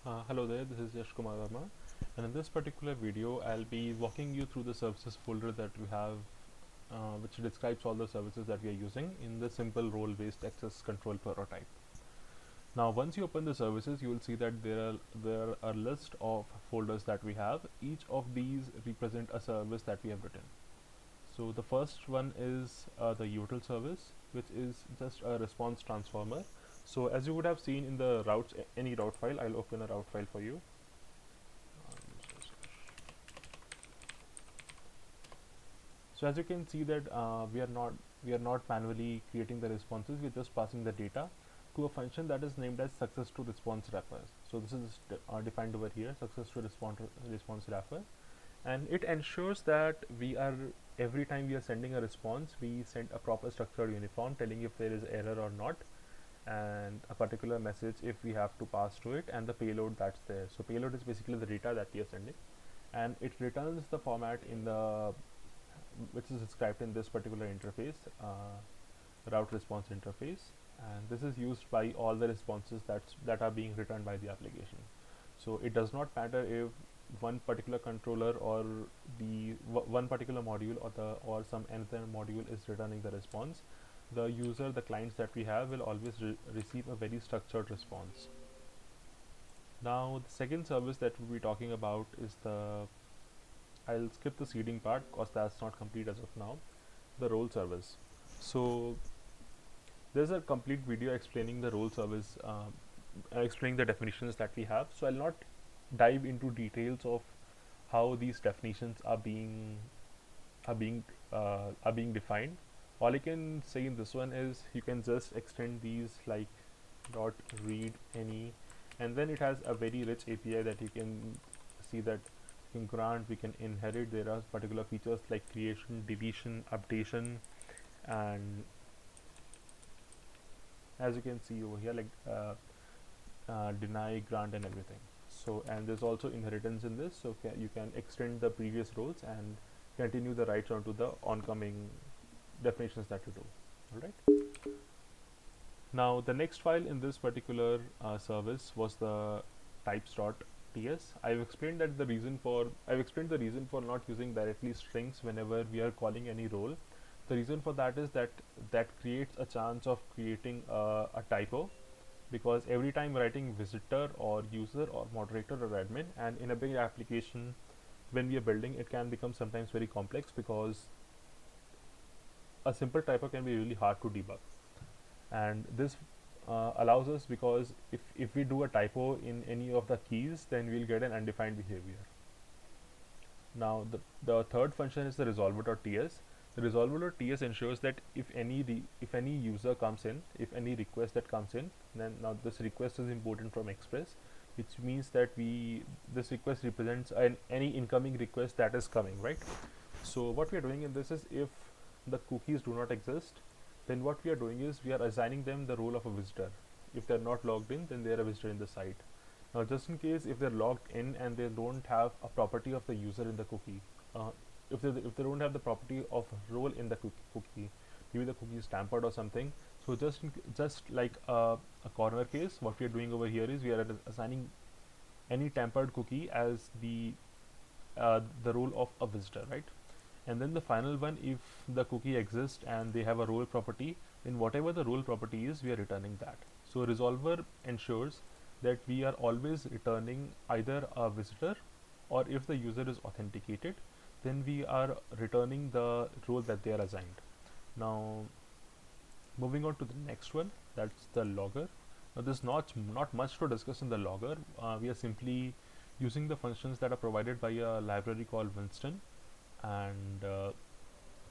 Hello there, this is Yash Kumar Verma, and in this particular video I'll be walking you through the services folder that we have, which describes all the services that we are using in the simple role-based access control prototype. Now once you open the services, you will see that there are a list of folders that we have. Each of these represent a service that we have written. So the first one is the util service, which is just a response transformer. So as you would have seen in the routes, any route file, I'll open a route file for you. So as you can see that we are not manually creating the responses. We're just passing the data to a function that is named as success to response wrapper. So this is defined over here, success to response wrapper, and it ensures that we are every time we are sending a response, we send a proper structured uniform telling if there is error or not, and a particular message if we have to pass to it, and the payload that's there. So payload is basically the data that we are sending, and it returns the format in the which is described in this particular interface, route response interface, and this is used by all the responses that are being returned by the application. So it does not matter if one particular controller or one particular module or some another module is returning the response. The user, the clients that we have, will always receive a very structured response. Now the second service that we'll be talking about is I'll skip the seeding part because that's not complete as of now, the role service. So there's a complete video explaining the role service, explaining the definitions that we have. So I'll not dive into details of how these definitions are being defined. All I can say in this one is you can just extend these like dot read any, and then it has a very rich API that you can see that we can grant, we can inherit. There are particular features like creation, deletion, updation, and as you can see over here, like deny, grant, and everything. So, and there's also inheritance in this, so you can extend the previous roles and continue the rights onto the oncoming definitions that you do. All right. Now the next file in this particular service was the types.ts. I've explained the reason for not using directly strings whenever we are calling any role. The reason for that is that creates a chance of creating a typo, because every time writing visitor or user or moderator or admin, and in a big application when we are building, it can become sometimes very complex because a simple typo can be really hard to debug. And this allows us, because if we do a typo in any of the keys, then we'll get an undefined behavior. Now the third function is the resolver.ts. The resolver.ts ensures that if any user comes in, if any request that comes in, then now this request is important from Express, which means that this request represents any incoming request that is coming, right? So what we are doing in this is, if the cookies do not exist, then what we are doing is we are assigning them the role of a visitor. If they're not logged in, then they're a visitor in the site. Now just in case if they're logged in and they don't have a property of the user in the cookie, if they don't have the property of role in the cookie, maybe the cookie is tampered or something. So just like a corner case, what we are doing over here is we are assigning any tampered cookie as the role of a visitor, right? And then the final one, if the cookie exists and they have a role property, then whatever the role property is, we are returning that. So resolver ensures that we are always returning either a visitor, or if the user is authenticated, then we are returning the role that they are assigned. Now moving on to the next one, that's the logger. Now there's not much to discuss in the logger. We are simply using the functions that are provided by a library called Winston, and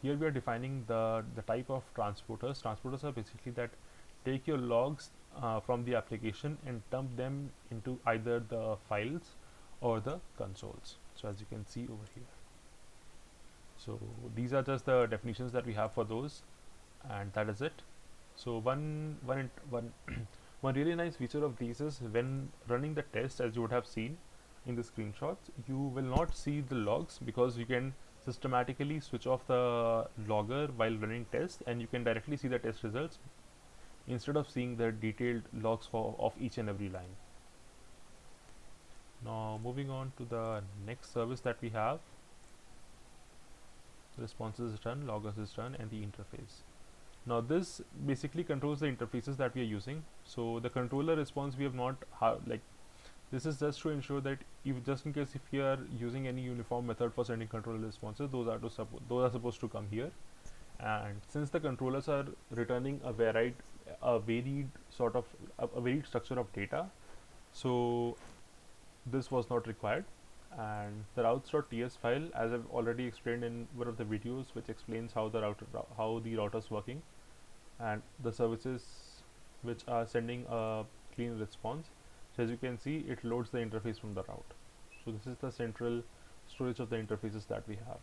here we are defining the type of transporters. Transporters are basically that take your logs from the application and dump them into either the files or the consoles. So as you can see over here, so these are just the definitions that we have for those, and that is it. So one really nice feature of these is when running the test, as you would have seen in the screenshots, you will not see the logs because you can systematically switch off the logger while running tests, and you can directly see the test results instead of seeing the detailed logs of each and every line. Now moving on to the next service that we have, responses is done, loggers is done, and the interface. Now this basically controls the interfaces that we are using. So the controller response we have not like, this is just to ensure that if just in case if you are using any uniform method for sending controller responses, those are supposed to come here. And since the controllers are returning a varied sort of a varied structure of data, so this was not required. And the routes.ts file, as I've already explained in one of the videos, which explains how the router is working and the services which are sending a clean response. So as you can see, it loads the interface from the route. So this is the central storage of the interfaces that we have.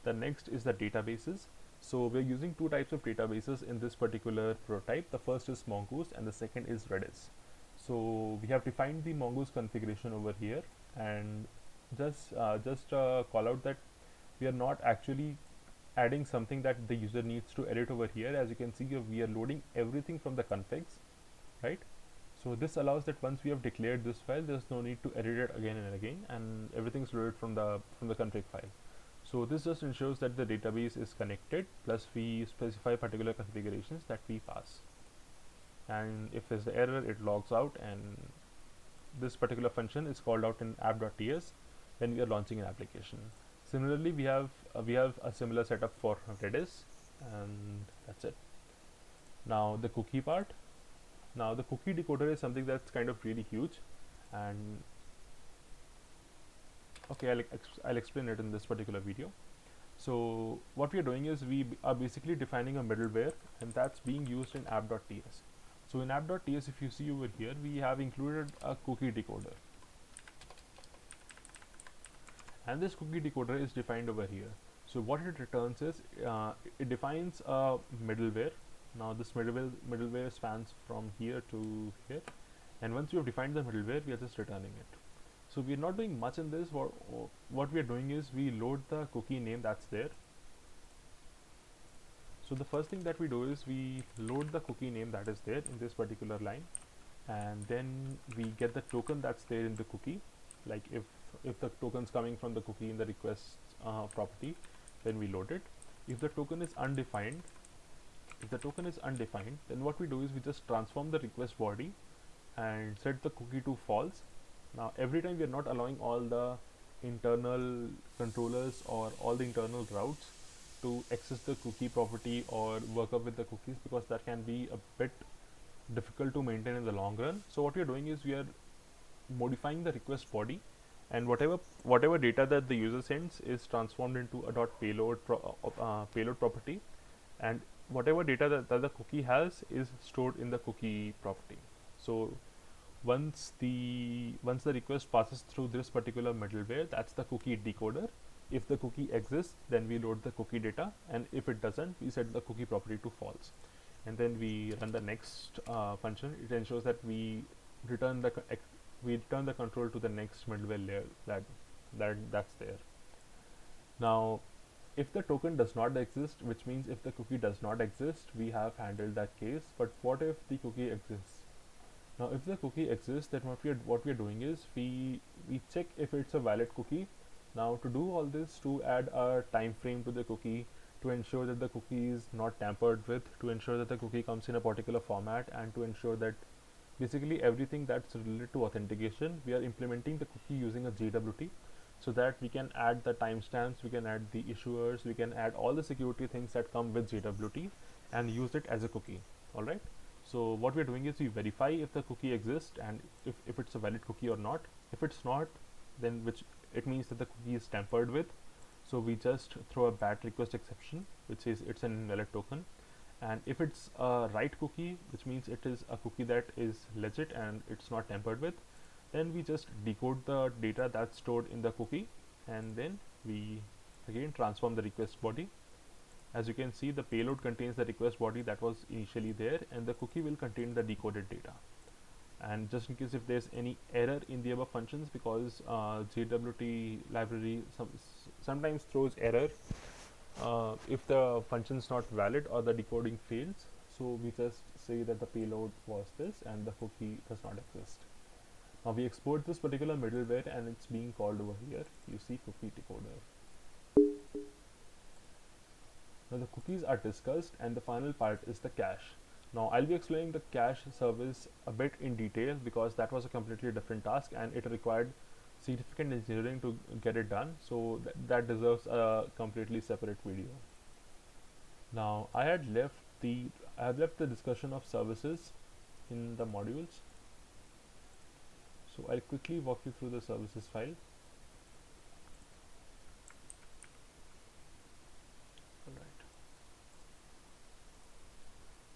The next is the databases. So we're using two types of databases in this particular prototype. The first is Mongoose and the second is Redis. So we have defined the Mongoose configuration over here, and just call out that we are not actually adding something that the user needs to edit over here. As you can see, we are loading everything from the configs, right? So this allows that once we have declared this file, there's no need to edit it again and again, and everything's loaded from the config file. So this just ensures that the database is connected, plus we specify particular configurations that we pass. And if there's an error, it logs out, and this particular function is called out in app.ts when we are launching an application. Similarly, we have a similar setup for Redis, and that's it. Now the cookie part. Now the cookie decoder is something that's kind of really huge, and okay, I'll explain it in this particular video. So what we are doing is we are basically defining a middleware, and that's being used in app.ts. So in app.ts, if you see over here, we have included a cookie decoder, and this cookie decoder is defined over here. So what it returns is it defines a middleware. Now this middleware spans from here to here, and once you have defined the middleware, we are just returning it. So we are not doing much in this. What we are doing is we load the cookie name that's there. So the first thing that we do is we load the cookie name that is there in this particular line, and then we get the token that's there in the cookie. Like if the token's coming from the cookie in the request property, then we load it. If the token is undefined, then what we do is we just transform the request body and set the cookie to false. Now every time we are not allowing all the internal controllers or all the internal routes to access the cookie property or work up with the cookies, because that can be a bit difficult to maintain in the long run. So what we are doing is we are modifying the request body, and whatever data that the user sends is transformed into a .payload payload property, and whatever data that the cookie has is stored in the cookie property. So once the request passes through this particular middleware, that's the cookie decoder. If the cookie exists, then we load the cookie data, and if it doesn't, we set the cookie property to false, and then we run the next function. It ensures that we return the control to the next middleware layer that's there. Now if the token does not exist, which means if the cookie does not exist, we have handled that case. But what if the cookie exists? Now if the cookie exists, then what we are doing is we check if it's a valid cookie. Now to do all this, to add a time frame to the cookie, to ensure that the cookie is not tampered with, to ensure that the cookie comes in a particular format, and to ensure that basically everything that's related to authentication, we are implementing the cookie using a JWT, so that we can add the timestamps, we can add the issuers, we can add all the security things that come with JWT and use it as a cookie. Alright, so what we're doing is we verify if the cookie exists and if it's a valid cookie or not. If it's not, then it means that the cookie is tampered with, so we just throw a bat request exception, which is it's an invalid token. And if it's a right cookie, which means it is a cookie that is legit and it's not tampered with, then we just decode the data that's stored in the cookie, and then we again transform the request body. As you can see, the payload contains the request body that was initially there, and the cookie will contain the decoded data. And just in case if there's any error in the above functions, because JWT library sometimes throws error if the function is not valid or the decoding fails, so we just say that the payload was this and the cookie does not exist. Now we export this particular middleware and it's being called over here. You see cookie decoder. Now the cookies are discussed and the final part is the cache. Now I'll be explaining the cache service a bit in detail because that was a completely different task and it required significant engineering to get it done. So that deserves a completely separate video. Now I have left the discussion of services in the modules. So I'll quickly walk you through the services file.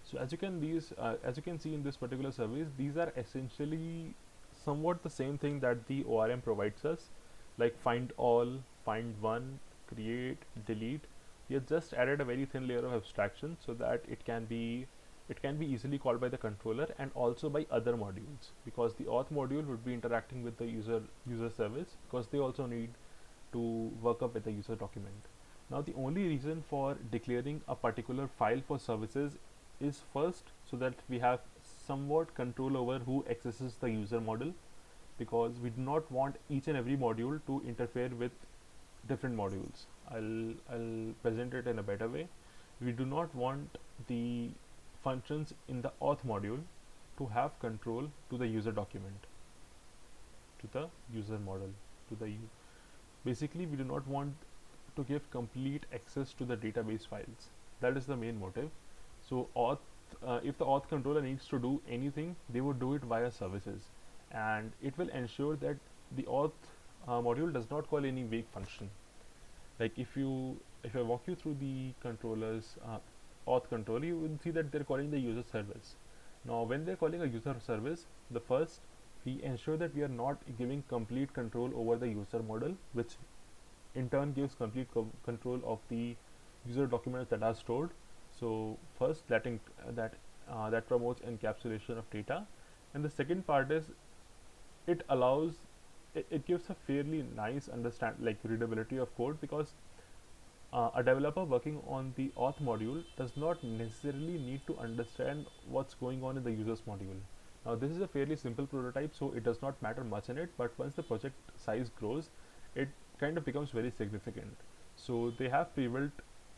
So as you can see in this particular service, these are essentially somewhat the same thing that the ORM provides us, like find all, find one, create, delete. We have just added a very thin layer of abstraction so that it can be easily called by the controller and also by other modules, because the auth module would be interacting with the user service, because they also need to work up with the user document. Now the only reason for declaring a particular file for services is first so that we have somewhat control over who accesses the user model, because we do not want each and every module to interfere with different modules. I'll present it in a better way. We do not want the functions in the auth module to have control to the user document, to the user model, to the basically we do not want to give complete access to the database files. That is the main motive. So if the auth controller needs to do anything, they would do it via services, and it will ensure that the auth module does not call any vague function. Like if I walk you through the controller's auth controller, you will see that they're calling the user service. Now when they're calling a user service, the first we ensure that we are not giving complete control over the user model, which in turn gives complete control of the user documents that are stored. So first that promotes encapsulation of data, and the second part is it allows it gives a fairly nice readability of code, because a developer working on the auth module does not necessarily need to understand what's going on in the users module. Now this is a fairly simple prototype, so it does not matter much in it, but once the project size grows, it kind of becomes very significant. So they have pre-built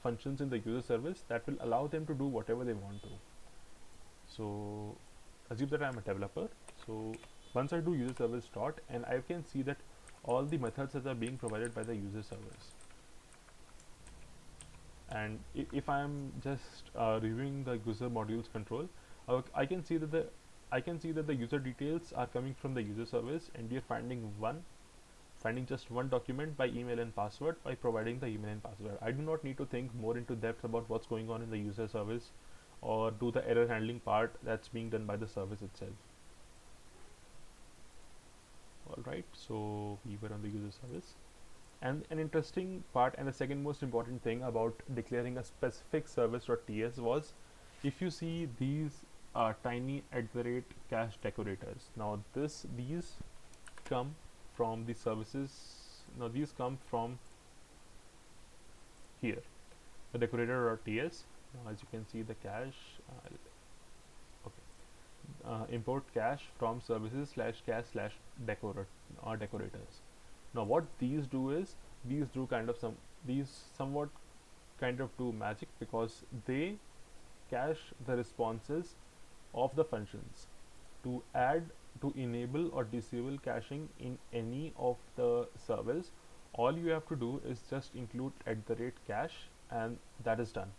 functions in the user service that will allow them to do whatever they want to. So assume that I am a developer. So once I do user service dot, and I can see that all the methods that are being provided by the user service. And if I am just reviewing the user modules control, I can see that the user details are coming from the user service, and we are finding just one document by email and password by providing the email and password. I do not need to think more into depth about what's going on in the user service or do the error handling part that's being done by the service itself. Alright, so we were on the user service. And an interesting part and the second most important thing about declaring a specific service.ts was, if you see these tiny @cache decorators. Now these come from the services. Now these come from here, the decorator.ts. Now as you can see the cache, import cache from services /cache /decorator or decorators. Now what these do is these somewhat kind of do magic, because they cache the responses of the functions. To enable or disable caching in any of the service, all you have to do is just include @cache, and that is done.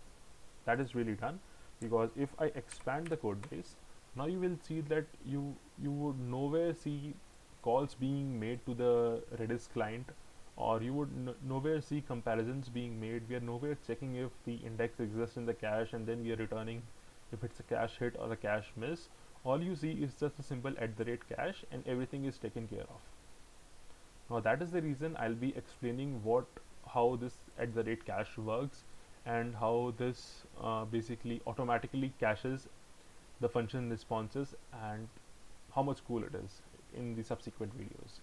That is really done, because if I expand the code base, now you will see that you would nowhere see calls being made to the Redis client, or you would nowhere see comparisons being made. We are nowhere checking if the index exists in the cache, and then we are returning if it's a cache hit or a cache miss. All you see is just a simple @cache, and everything is taken care of. Now that is the reason I'll be explaining how this @cache works, and how this basically automatically caches the function responses, and how much cool it is in the subsequent videos.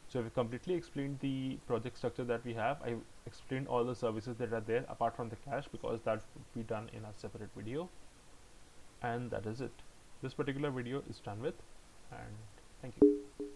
So I've completely explained the project structure that we have. I've explained all the services that are there apart from the cache, because that would be done in a separate video. And that is it. This particular video is done with, and thank you.